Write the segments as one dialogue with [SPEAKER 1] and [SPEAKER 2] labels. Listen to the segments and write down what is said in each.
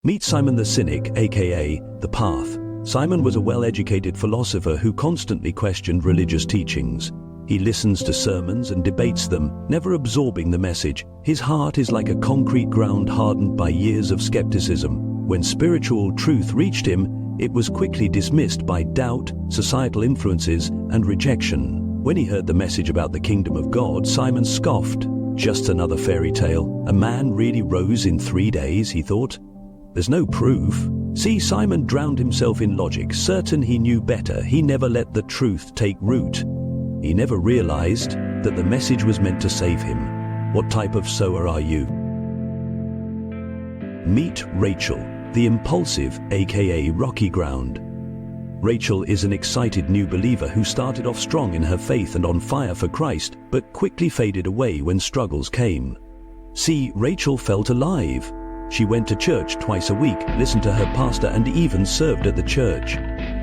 [SPEAKER 1] Meet Simon the Cynic, aka The Path. Simon was a well-educated philosopher who constantly questioned religious teachings. He listens to sermons and debates them, never absorbing the message. His heart is like a concrete ground hardened by years of skepticism. When spiritual truth reached him, it was quickly dismissed by doubt, societal influences, and rejection. When he heard the message about the kingdom of God, Simon scoffed. Just another fairy tale. A man really rose in 3 days, he thought. There's no proof. See, Simon drowned himself in logic, certain he knew better. He never let the truth take root. He never realized that the message was meant to save him. What type of sower are you? Meet Rachel, the impulsive, aka Rocky Ground. Rachel is an excited new believer who started off strong in her faith and on fire for Christ, but quickly faded away when struggles came. See, Rachel felt alive. She went to church twice a week, listened to her pastor, and even served at the church.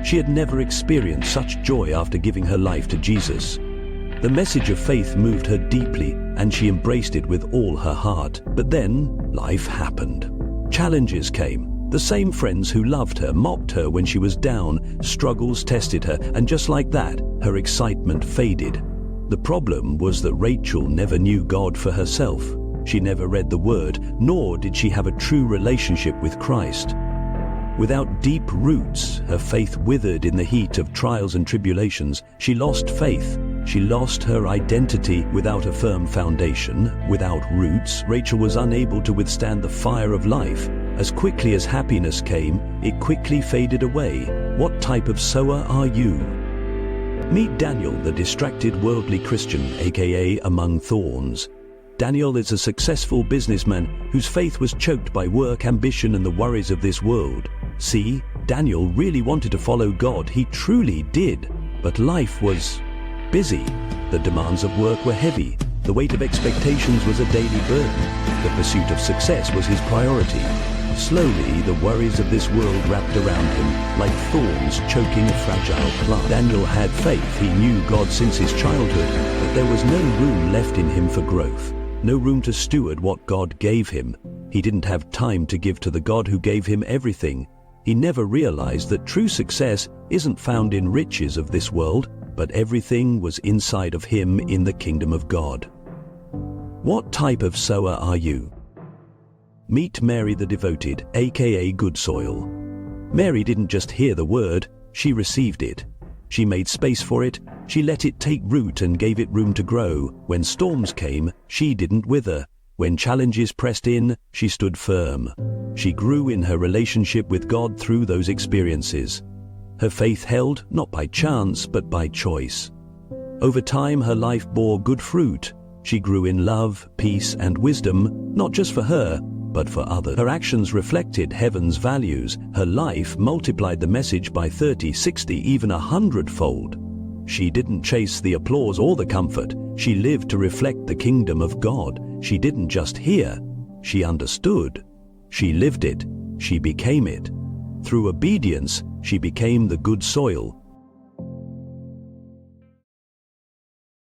[SPEAKER 1] She had never experienced such joy after giving her life to Jesus. The message of faith moved her deeply, and she embraced it with all her heart. But then, life happened. Challenges came. The same friends who loved her mocked her when she was down. Struggles tested her, and just like that, her excitement faded. The problem was that Rachel never knew God for herself. She never read the Word, nor did she have a true relationship with Christ. Without deep roots, her faith withered in the heat of trials and tribulations. She lost faith. She lost her identity. Without a firm foundation, without roots, Rachel was unable to withstand the fire of life. As quickly as happiness came, it quickly faded away. What type of sower are you? Meet Daniel, the distracted worldly Christian, aka Among Thorns. Daniel is a successful businessman whose faith was choked by work, ambition, and the worries of this world. See, Daniel really wanted to follow God. He truly did. But life was busy. The demands of work were heavy. The weight of expectations was a daily burden. The pursuit of success was his priority. Slowly, the worries of this world wrapped around him, like thorns choking a fragile plant. Daniel had faith. He knew God since his childhood, but there was no room left in him for growth. No room to steward what God gave him. He didn't have time to give to the God who gave him everything. He never realized that true success isn't found in riches of this world, but everything was inside of him in the kingdom of God. What type of sower are you? Meet Mary the Devoted, aka Good Soil. Mary didn't just hear the word, she received it. She made space for it, she let it take root and gave it room to grow. When storms came, she didn't wither. When challenges pressed in, she stood firm. She grew in her relationship with God through those experiences. Her faith held, not by chance, but by choice. Over time, her life bore good fruit. She grew in love, peace, and wisdom, not just for her, but for others. Her actions reflected heaven's values. Her life multiplied the message by 30, 60, even 100-fold. She didn't chase the applause or the comfort. She lived to reflect the kingdom of God. She didn't just hear, she understood. She lived it. She became it. Through obedience, she became the good soil